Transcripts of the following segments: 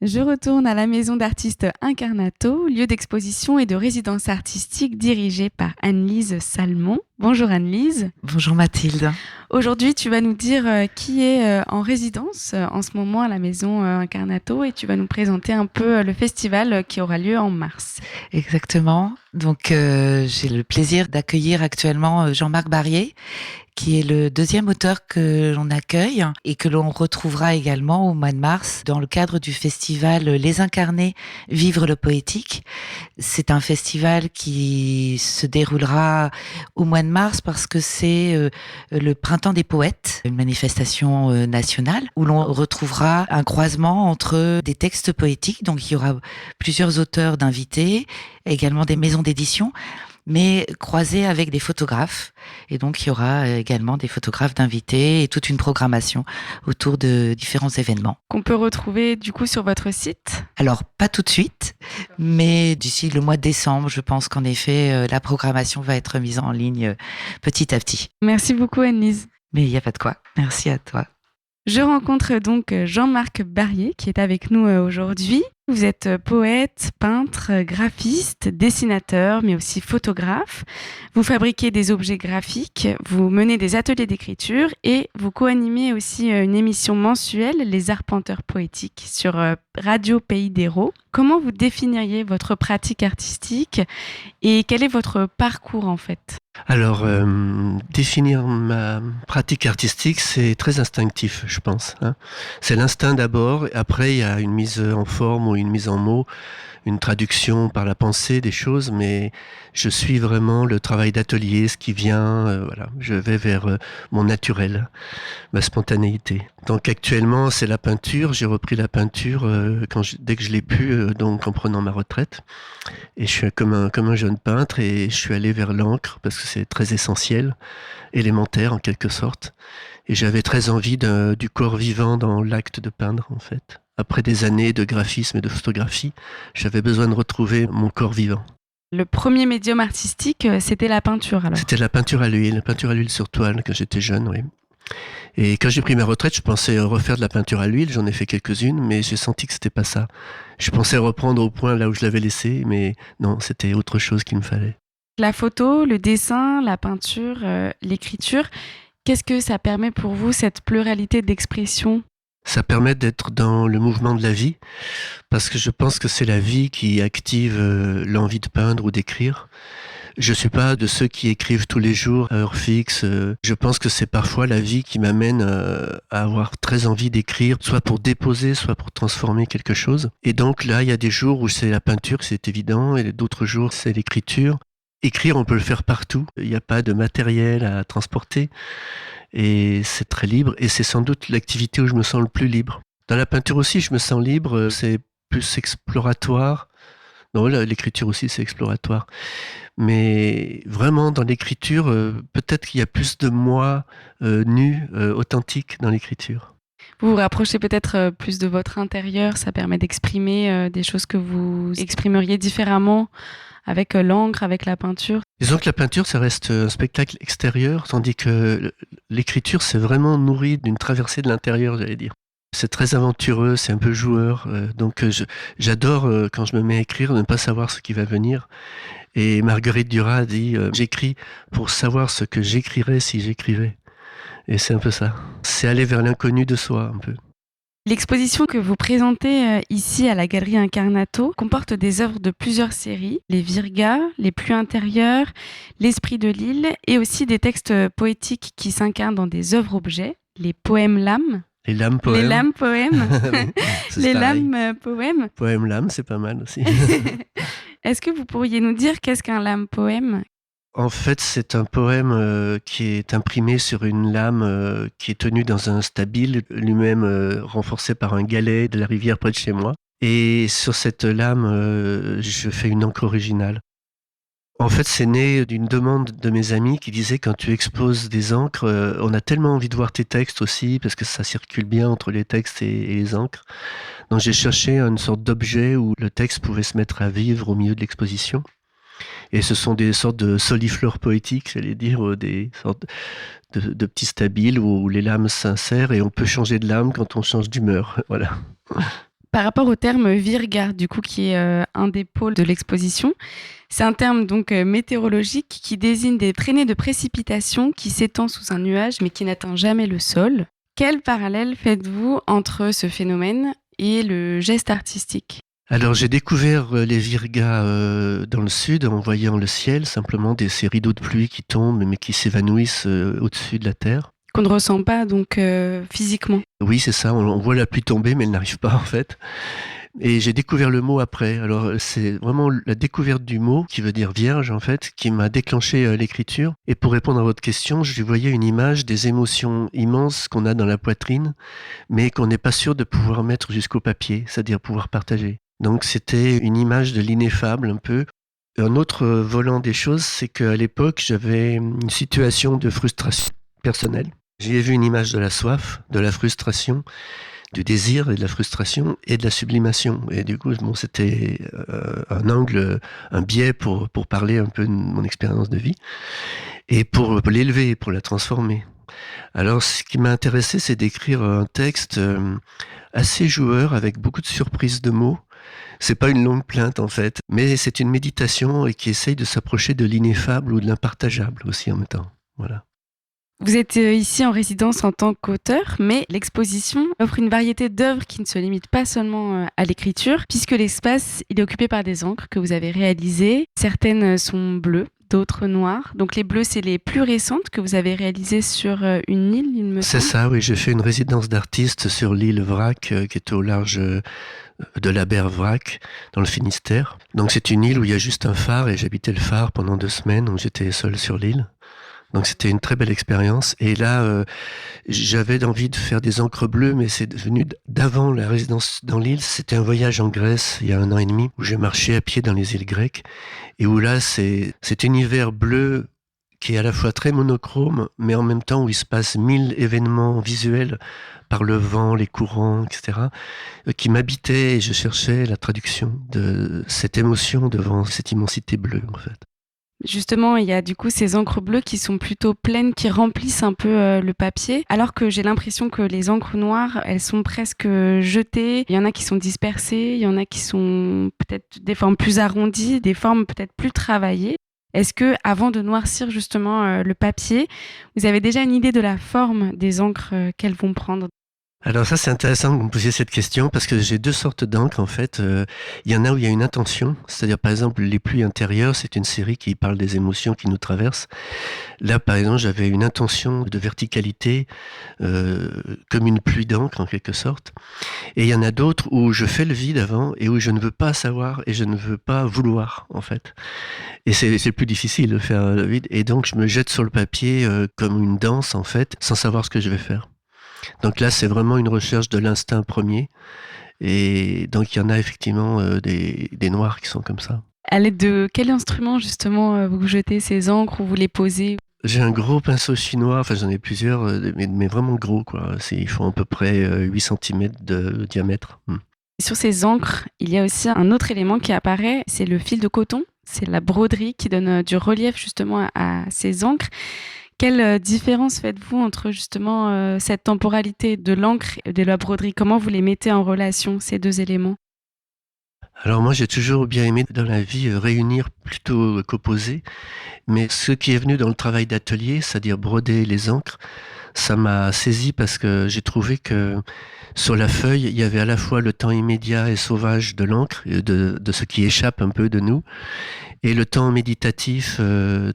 Je retourne à la maison d'artistes Incarnato, lieu d'exposition et de résidence artistique dirigée par Anne-Lise Salmon. Bonjour Anne-Lise. Bonjour Mathilde. Aujourd'hui, tu vas nous dire qui est en résidence en ce moment à la maison Incarnato et tu vas nous présenter un peu le festival qui aura lieu en mars. Exactement. Donc, j'ai le plaisir d'accueillir actuellement Jean-Marc Barrier, qui est le deuxième auteur que l'on accueille et que l'on retrouvera également au mois de mars dans le cadre du festival Les Incarnés Vivre le Poétique. C'est un festival qui se déroulera au mois de mars parce que c'est le Printemps des Poètes, une manifestation nationale où l'on retrouvera un croisement entre des textes poétiques, donc il y aura plusieurs auteurs d'invités, également des maisons d'édition, mais croisés avec des photographes. Et donc, il y aura également des photographes d'invités et toute une programmation autour de différents événements. Qu'on peut retrouver du coup sur votre site ? Alors, pas tout de suite, mais d'ici le mois de décembre, je pense qu'en effet, la programmation va être mise en ligne petit à petit. Merci beaucoup Anne-Lise. Mais il n'y a pas de quoi. Merci à toi. Je rencontre donc Jean-Marc Barrier qui est avec nous aujourd'hui. Vous êtes poète, peintre, graphiste, dessinateur, mais aussi photographe. Vous fabriquez des objets graphiques, vous menez des ateliers d'écriture et vous co-animez aussi une émission mensuelle, Les Arpenteurs Poétiques, sur Radio Pays d'Hérault. Comment vous définiriez votre pratique artistique et quel est votre parcours en fait ? Alors, définir ma pratique artistique, c'est très instinctif, je pense. C'est l'instinct d'abord, après il y a une mise en forme ou une mise en mots, une traduction par la pensée des choses, mais je suis vraiment le travail d'atelier, ce qui vient, voilà, je vais vers mon naturel, ma spontanéité. Donc actuellement, c'est la peinture, j'ai repris la peinture dès que je l'ai pu, donc en prenant ma retraite. Et je suis comme un jeune peintre et je suis allé vers l'encre parce que c'est très essentiel, élémentaire en quelque sorte. Et j'avais très envie du corps vivant dans l'acte de peindre en fait. Après des années de graphisme et de photographie, j'avais besoin de retrouver mon corps vivant. Le premier médium artistique, c'était la peinture alors ? C'était la peinture à l'huile sur toile quand j'étais jeune, oui. Et quand j'ai pris ma retraite, je pensais refaire de la peinture à l'huile, j'en ai fait quelques-unes, mais j'ai senti que c'était pas ça. Je pensais reprendre au point là où je l'avais laissé, mais non, c'était autre chose qu'il me fallait. La photo, le dessin, la peinture, l'écriture, qu'est-ce que ça permet pour vous, cette pluralité d'expression ? Ça permet d'être dans le mouvement de la vie, parce que je pense que c'est la vie qui active l'envie de peindre ou d'écrire. Je suis pas de ceux qui écrivent tous les jours à heure fixe. Je pense que c'est parfois la vie qui m'amène à avoir très envie d'écrire, soit pour déposer, soit pour transformer quelque chose. Et donc là, il y a des jours où c'est la peinture, c'est évident, et d'autres jours, c'est l'écriture. Écrire, on peut le faire partout. Il n'y a pas de matériel à transporter. Et c'est très libre. Et c'est sans doute l'activité où je me sens le plus libre. Dans la peinture aussi, je me sens libre. C'est plus exploratoire. Non, l'écriture aussi, c'est exploratoire. Mais vraiment, dans l'écriture, peut-être qu'il y a plus de moi nu, authentique dans l'écriture. Vous vous rapprochez peut-être plus de votre intérieur. Ça permet d'exprimer des choses que vous exprimeriez différemment avec l'encre, avec la peinture. Disons que la peinture, ça reste un spectacle extérieur, tandis que l'écriture, c'est vraiment nourri d'une traversée de l'intérieur, j'allais dire. C'est très aventureux, c'est un peu joueur, donc j'adore quand je me mets à écrire, ne pas savoir ce qui va venir. Et Marguerite Duras a dit « J'écris pour savoir ce que j'écrirais si j'écrivais ». Et c'est un peu ça. C'est aller vers l'inconnu de soi, un peu. L'exposition que vous présentez ici à la Galerie Incarnato comporte des œuvres de plusieurs séries, les Virgas, les Pluies intérieures, l'Esprit de l'île et aussi des textes poétiques qui s'incarnent dans des œuvres-objets, les poèmes-lames. Les lames poèmes. Les lames poèmes. Les lames poèmes. Poème-lame, c'est pas mal aussi. Est-ce que vous pourriez nous dire qu'est-ce qu'un lame poème ? En fait, c'est un poème qui est imprimé sur une lame qui est tenue dans un stabile, lui-même renforcé par un galet de la rivière près de chez moi. Et sur cette lame, je fais une encre originale. En fait, c'est né d'une demande de mes amis qui disaient quand tu exposes des encres, on a tellement envie de voir tes textes aussi, parce que ça circule bien entre les textes et les encres. Donc j'ai cherché une sorte d'objet où le texte pouvait se mettre à vivre au milieu de l'exposition. Et ce sont des sortes de solifleurs poétiques, j'allais dire, des sortes de petits stabiles où les lames s'insèrent et on peut changer de lame quand on change d'humeur. Voilà. Par rapport au terme virga, du coup, qui est un des pôles de l'exposition, c'est un terme donc météorologique qui désigne des traînées de précipitations qui s'étendent sous un nuage mais qui n'atteint jamais le sol. Quel parallèle faites-vous entre ce phénomène et le geste artistique ? Alors j'ai découvert les virgas dans le sud en voyant le ciel, simplement ces rideaux de pluie qui tombent mais qui s'évanouissent au-dessus de la terre. Qu'on ne ressent pas donc physiquement. Oui, c'est ça, on voit la pluie tomber mais elle n'arrive pas en fait. Et j'ai découvert le mot après. Alors c'est vraiment la découverte du mot, qui veut dire vierge en fait, qui m'a déclenché l'écriture. Et pour répondre à votre question, je voyais une image des émotions immenses qu'on a dans la poitrine, mais qu'on n'est pas sûr de pouvoir mettre jusqu'au papier, c'est-à-dire pouvoir partager. Donc c'était une image de l'ineffable un peu. Un autre volant des choses, c'est qu'à l'époque, j'avais une situation de frustration personnelle. J'ai vu une image de la soif, de la frustration, du désir et de la frustration et de la sublimation. Et du coup, bon, c'était un angle, un biais pour parler un peu de mon expérience de vie et pour l'élever, pour la transformer. Alors, ce qui m'a intéressé, c'est d'écrire un texte assez joueur avec beaucoup de surprises de mots. C'est pas une longue plainte en fait, mais c'est une méditation et qui essaye de s'approcher de l'ineffable ou de l'impartageable aussi en même temps. Voilà. Vous êtes ici en résidence en tant qu'auteur, mais l'exposition offre une variété d'œuvres qui ne se limitent pas seulement à l'écriture, puisque l'espace il est occupé par des encres que vous avez réalisées. Certaines sont bleues, d'autres noires. Donc les bleus, c'est les plus récentes que vous avez réalisées sur une île, il me semble. C'est ça, oui. J'ai fait une résidence d'artiste sur l'île Vrac, qui est au large de la Berre Vrac, dans le Finistère. Donc c'est une île où il y a juste un phare, et j'habitais le phare pendant 2 semaines, donc j'étais seul sur l'île. Donc c'était une très belle expérience. Et là, j'avais envie de faire des encres bleues, mais c'est venu d'avant la résidence dans l'île. C'était un voyage en Grèce, il y a 1 an et demi, où j'ai marché à pied dans les îles grecques. Et où là, c'est cet univers bleu qui est à la fois très monochrome, mais en même temps où il se passe 1000 événements visuels par le vent, les courants, etc., qui m'habitaient, et je cherchais la traduction de cette émotion devant cette immensité bleue, en fait. Justement, il y a du coup ces encres bleues qui sont plutôt pleines, qui remplissent un peu le papier, alors que j'ai l'impression que les encres noires, elles sont presque jetées. Il y en a qui sont dispersées, il y en a qui sont peut-être des formes plus arrondies, des formes peut-être plus travaillées. Est-ce que, avant de noircir justement le papier, vous avez déjà une idée de la forme des encres qu'elles vont prendre ? Alors ça, c'est intéressant que vous me posiez cette question parce que j'ai 2 sortes d'encre en fait. Il y en a où il y a une intention, c'est-à-dire par exemple les pluies intérieures, c'est une série qui parle des émotions qui nous traversent. Là par exemple, j'avais une intention de verticalité comme une pluie d'encre en quelque sorte. Et il y en a d'autres où je fais le vide avant et où je ne veux pas savoir et je ne veux pas vouloir en fait. Et c'est plus difficile de faire le vide et donc je me jette sur le papier comme une danse en fait, sans savoir ce que je vais faire. Donc là, c'est vraiment une recherche de l'instinct premier. Et donc, il y en a effectivement des noirs qui sont comme ça. À l'aide de quel instrument, justement, vous jetez ces encres ou vous les posez ? J'ai un gros pinceau chinois, enfin j'en ai plusieurs, mais vraiment gros, quoi. Ils font à peu près 8 cm de diamètre. Sur ces encres, il y a aussi un autre élément qui apparaît, c'est le fil de coton. C'est la broderie qui donne du relief, justement, à ces encres. Quelle différence faites-vous entre justement cette temporalité de l'encre et de la broderie ? Comment vous les mettez en relation, ces 2 éléments ? Alors moi, j'ai toujours bien aimé dans la vie réunir plutôt qu'opposer. Mais ce qui est venu dans le travail d'atelier, c'est-à-dire broder les encres, ça m'a saisi parce que j'ai trouvé que sur la feuille, il y avait à la fois le temps immédiat et sauvage de l'encre, de ce qui échappe un peu de nous, et le temps méditatif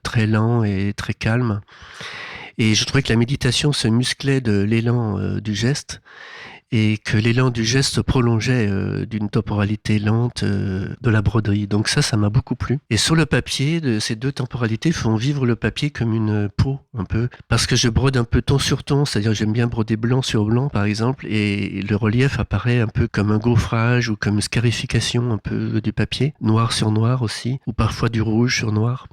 très lent et très calme. Et je trouvais que la méditation se musclait de l'élan du geste et que l'élan du geste se prolongeait d'une temporalité lente de la broderie. Donc ça m'a beaucoup plu. Et sur le papier, ces 2 temporalités font vivre le papier comme une peau, un peu. Parce que je brode un peu ton sur ton, c'est-à-dire j'aime bien broder blanc sur blanc, par exemple, et le relief apparaît un peu comme un gaufrage ou comme une scarification un peu du papier, noir sur noir aussi, ou parfois du rouge sur noir.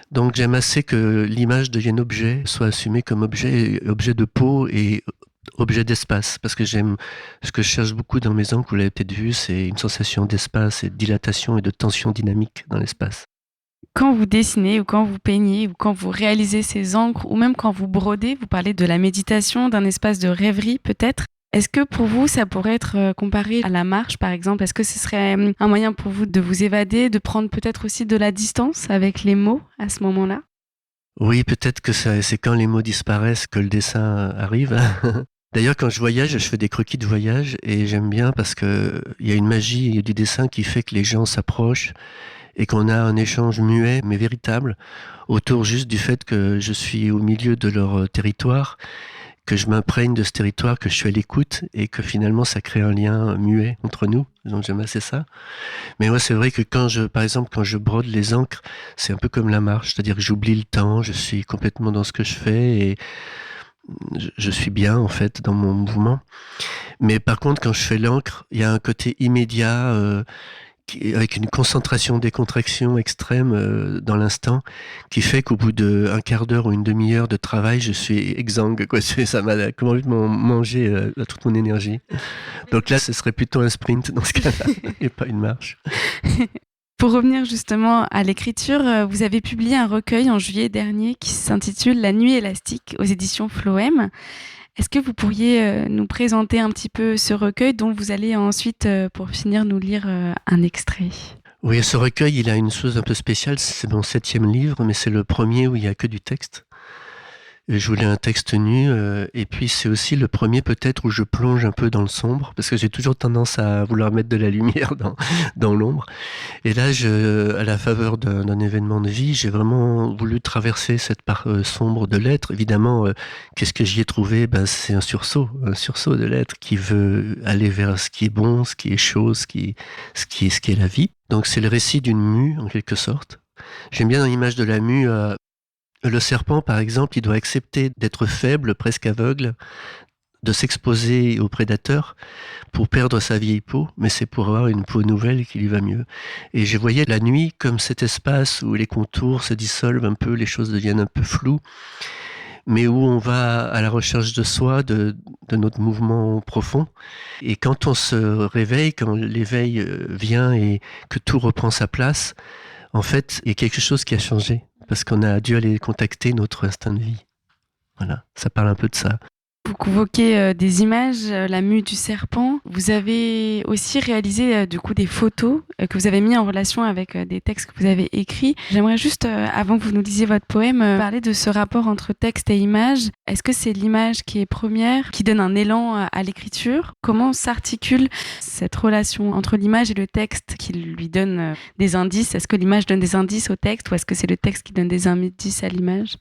Donc j'aime assez que l'image devienne objet, soit assumée comme objet de peau et objet d'espace, parce que ce que je cherche beaucoup dans mes encres, vous l'avez peut-être vu, c'est une sensation d'espace et de dilatation et de tension dynamique dans l'espace. Quand vous dessinez ou quand vous peignez ou quand vous réalisez ces encres ou même quand vous brodez, vous parlez de la méditation, d'un espace de rêverie peut-être. Est-ce que pour vous, ça pourrait être comparé à la marche, par exemple? Est-ce que ce serait un moyen pour vous de vous évader, de prendre peut-être aussi de la distance avec les mots à ce moment-là? Oui, peut-être que c'est quand les mots disparaissent que le dessin arrive. D'ailleurs, quand je voyage, je fais des croquis de voyage et j'aime bien parce que il y a une magie du dessin qui fait que les gens s'approchent et qu'on a un échange muet mais véritable autour juste du fait que je suis au milieu de leur territoire, que je m'imprègne de ce territoire, que je suis à l'écoute et que finalement ça crée un lien muet entre nous. Donc j'aime assez ça. Mais moi, c'est vrai que par exemple, quand je brode les encres, c'est un peu comme la marche, c'est-à-dire que j'oublie le temps, je suis complètement dans ce que je fais et je suis bien en fait dans mon mouvement. Mais par contre, quand je fais l'encre, il y a un côté immédiat avec une concentration, décontraction extrême dans l'instant, qui fait qu'au bout d'un quart d'heure ou une demi-heure de travail, je suis exsangue, quoi. Ça m'a complètement mangé toute mon énergie. Donc là, ce serait plutôt un sprint dans ce cas-là, et pas une marche. Pour revenir justement à l'écriture, vous avez publié un recueil en juillet dernier qui s'intitule La Nuit élastique aux éditions Floem. Est-ce que vous pourriez nous présenter un petit peu ce recueil dont vous allez ensuite, pour finir, nous lire un extrait? Oui, ce recueil, il a une chose un peu spéciale, c'est mon 7e livre, mais c'est le premier où il n'y a que du texte. Et je voulais un texte nu, et puis c'est aussi le premier peut-être où je plonge un peu dans le sombre, parce que j'ai toujours tendance à vouloir mettre de la lumière dans l'ombre. Et là, à la faveur d'un événement de vie, j'ai vraiment voulu traverser cette part sombre de l'être. Évidemment, qu'est-ce que j'y ai trouvé? C'est un sursaut de l'être qui veut aller vers ce qui est bon, ce qui est chaud, ce qui est la vie. Donc c'est le récit d'une mue, en quelque sorte. J'aime bien dans l'image de la mue, le serpent, par exemple, il doit accepter d'être faible, presque aveugle, de s'exposer aux prédateurs pour perdre sa vieille peau, mais c'est pour avoir une peau nouvelle qui lui va mieux. Et je voyais la nuit comme cet espace où les contours se dissolvent un peu, les choses deviennent un peu floues, mais où on va à la recherche de soi, de notre mouvement profond. Et quand on se réveille, quand l'éveil vient et que tout reprend sa place, en fait, il y a quelque chose qui a changé, parce qu'on a dû aller contacter notre instinct de vie. Voilà, ça parle un peu de ça. Vous convoquez des images, la mue du serpent. Vous avez aussi réalisé du coup des photos que vous avez mis en relation avec des textes que vous avez écrits. J'aimerais juste, avant que vous nous lisiez votre poème, parler de ce rapport entre texte et image. Est-ce que c'est l'image qui est première, qui donne un élan à l'écriture? Comment s'articule cette relation entre l'image et le texte qui lui donne des indices? Est-ce que l'image donne des indices au texte ou est-ce que c'est le texte qui donne des indices à l'image?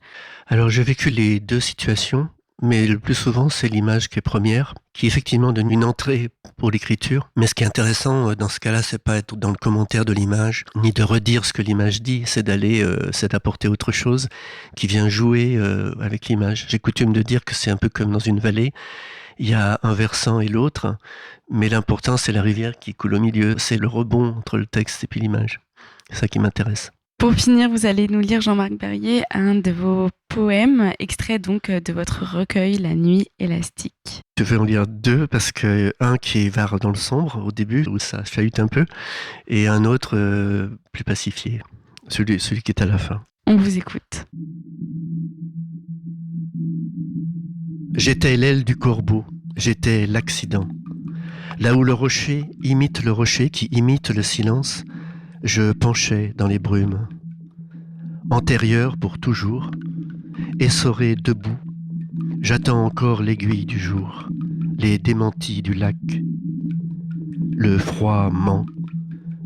Alors j'ai vécu les deux situations. Mais le plus souvent, c'est l'image qui est première, qui effectivement donne une entrée pour l'écriture. Mais ce qui est intéressant dans ce cas-là, c'est pas être dans le commentaire de l'image, ni de redire ce que l'image dit, c'est d'apporter autre chose qui vient jouer avec l'image. J'ai coutume de dire que c'est un peu comme dans une vallée. Il y a un versant et l'autre, mais l'important, c'est la rivière qui coule au milieu. C'est le rebond entre le texte et puis l'image. C'est ça qui m'intéresse. Pour finir, vous allez nous lire, Jean-Marc Barrier, un de vos poèmes, extrait donc de votre recueil La Nuit élastique. Je vais en lire deux, parce que un qui va dans le sombre au début, où ça chahute un peu, et un autre plus pacifié, celui qui est à la fin. On vous écoute. J'étais l'aile du corbeau, j'étais l'accident. Là où le rocher imite le rocher qui imite le silence, je penchais dans les brumes. Antérieur pour toujours, essoré debout, j'attends encore l'aiguille du jour, les démentis du lac. Le froid ment,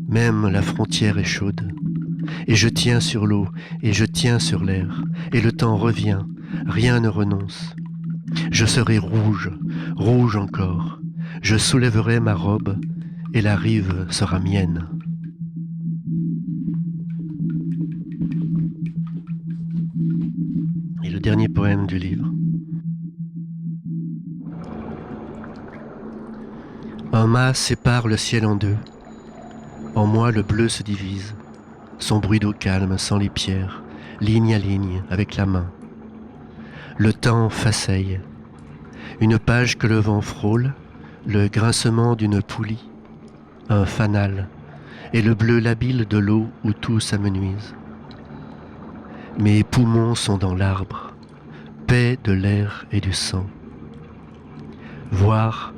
même la frontière est chaude. Et je tiens sur l'eau, et je tiens sur l'air, et le temps revient, rien ne renonce. Je serai rouge, rouge encore, je soulèverai ma robe, et la rive sera mienne. Et le dernier poème du livre. Un mât sépare le ciel en deux. En moi le bleu se divise. Son bruit d'eau calme sans les pierres, ligne à ligne avec la main. Le temps faceille. Une page que le vent frôle, le grincement d'une poulie, un fanal, et le bleu labile de l'eau où tout s'amenuise. Mes poumons sont dans l'arbre, paix de l'air et du sang. voir,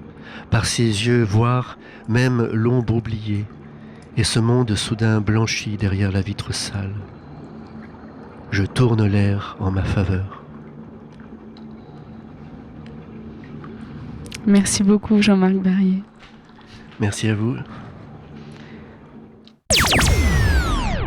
par ses yeux voir même l'ombre oubliée, et ce monde soudain blanchi derrière la vitre sale. Je tourne l'air en ma faveur. Merci beaucoup Jean-Marc Barrier. Merci à vous.